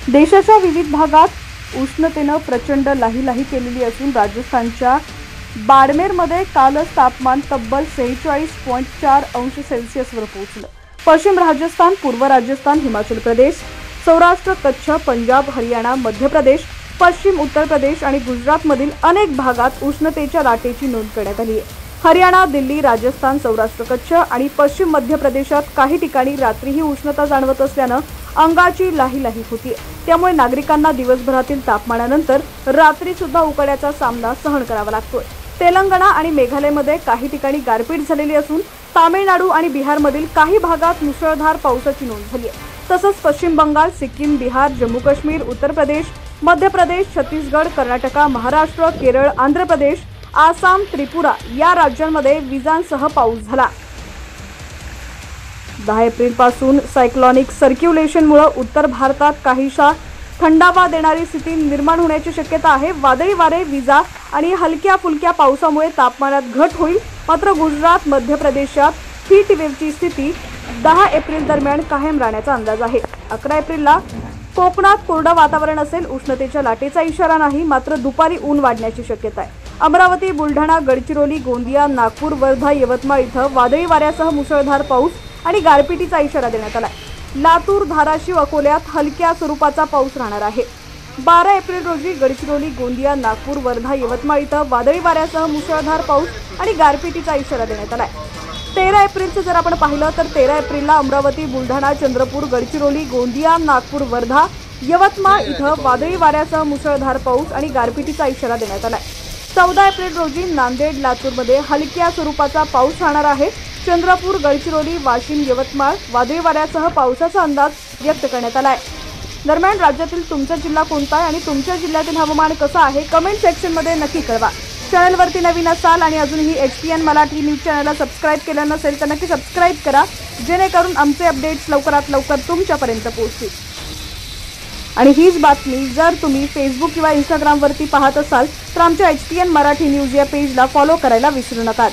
देशाच्या विविध भागात उष्णतेनं प्रचंड लाहीलाही केलेली असून राजस्थानच्या बाडमेरमध्ये कालच तापमान तब्बल 46.4 अंश सेल्सिअसवर पोहोचलं। पश्चिम राजस्थान, पूर्व राजस्थान, हिमाचल प्रदेश, सौराष्ट्र, कच्छ, पंजाब, हरियाणा, मध्य प्रदेश, पश्चिम उत्तर प्रदेश आणि गुजरातमधील अनेक भागात उष्णतेच्या लाटेची नोंद करण्यात आली आहे। हरियाणा, दिल्ली, राजस्थान, सौराष्ट्र, कच्छ आणि पश्चिम मध्य प्रदेशात काही ठिकाणी रात्रीही उष्णता जाणवत असल्यानं अंगाची लाहीलाही होतीये। त्यामुळे नागरिकांना दिवसभरातील तापमानानंतर रात्री सुद्धा उकाड्याचा सामना सहन करावा लागतोय। तेलंगणा आणि मेघालयमध्ये काही ठिकाणी गारपीट झालेली असून तामिळनाडू आणि बिहारमधील काही भागात मुसळधार पावसाची नोंद झाली आहे। तसंच पश्चिम बंगाल, सिक्कीम, बिहार, जम्मू काश्मीर, उत्तर प्रदेश, मध्य प्रदेश, छत्तीसगड, कर्नाटक, महाराष्ट्र, केरळ, आंध्र प्रदेश, आसाम, त्रिपुरा या राज्यांमध्ये विजांसह पाऊस झाला। 10 एप्रिलपासून सायक्लॉनिक सर्क्युलेशनमुळे उत्तर भारतात काहीशा थंडावा देणारी स्थिती निर्माण होण्याची शक्यता आहे। वादळी वारे, विजा आणि हलक्या फुलक्या पावसामुळे तापमानात घट होईल। मात्र गुजरात, मध्य प्रदेशात हीट वेव्हची स्थिती 10 एप्रिल दरम्यान कायम राहण्याचा अंदाज आहे। 11 एप्रिलला कोकणात कोरडं वातावरण असेल। उष्णतेच्या लाटेचा इशारा नाही, मात्र दुपारी ऊन वाढण्याची शक्यता आहे। अमरावती, बुलढाणा, गडचिरोली, गोंदिया, नागपूर, वर्धा, यवतमाळ इथं वादळी वाऱ्यासह मुसळधार पाऊस आणि गारपिटीचा इशारा देण्यात आला आहे। लातूर, धाराशिव, अकोल्यात हलक्या स्वरूपाचा पाऊस राहणार आहे। 12 एप्रिल रोजी गडचिरोली, गोंदिया, नागपूर, वर्धा, यवतमाळ इथं वादळी वाऱ्यासह मुसळधार पाऊस आणि गारपिटीचा इशारा देण्यात आला आहे। 13 एप्रिलचं जर आपण पाहिलं तर 13 एप्रिलला अमरावती, बुलढाणा, चंद्रपूर, गडचिरोली, गोंदिया, नागपूर, वर्धा, यवतमाळ इथं वादळी वाऱ्यासह मुसळधार पाऊस आणि गारपिटीचा इशारा देण्यात आला आहे। 14 एप्रिल रोजी नांदेड, लातूरमध्ये हलक्या स्वरूपाचा पाऊस राहणार आहे। चंद्रपूर, गडचिरोली, वाशिम, यवतमाळ वादळी वाऱ्यासह पावसाचा अंदाज व्यक्त करण्यात आला आहे। दरम्यान राज्यातील तुमचा जिल्हा कोणता आहे आणि तुमच्या जिल्ह्यातील हवामान कसं आहे कमेंट सेक्शनमध्ये नक्की कळवा। चॅनलवरती नवीन असाल आणि अजूनही HPN मराठी न्यूज चॅनलला सबस्क्राईब केलं नसेल तर नक्की सबस्क्राईब करा, जेणेकरून आमचे अपडेट्स लवकरात लवकर तुमच्यापर्यंत पोहोचतील। आणि हीच बातमी जर तुम्ही फेसबुक किंवा इंस्टाग्रामवरती पाहत असाल तर आमच्या HPN मराठी न्यूज या पेजला फॉलो करायला विसरू नका।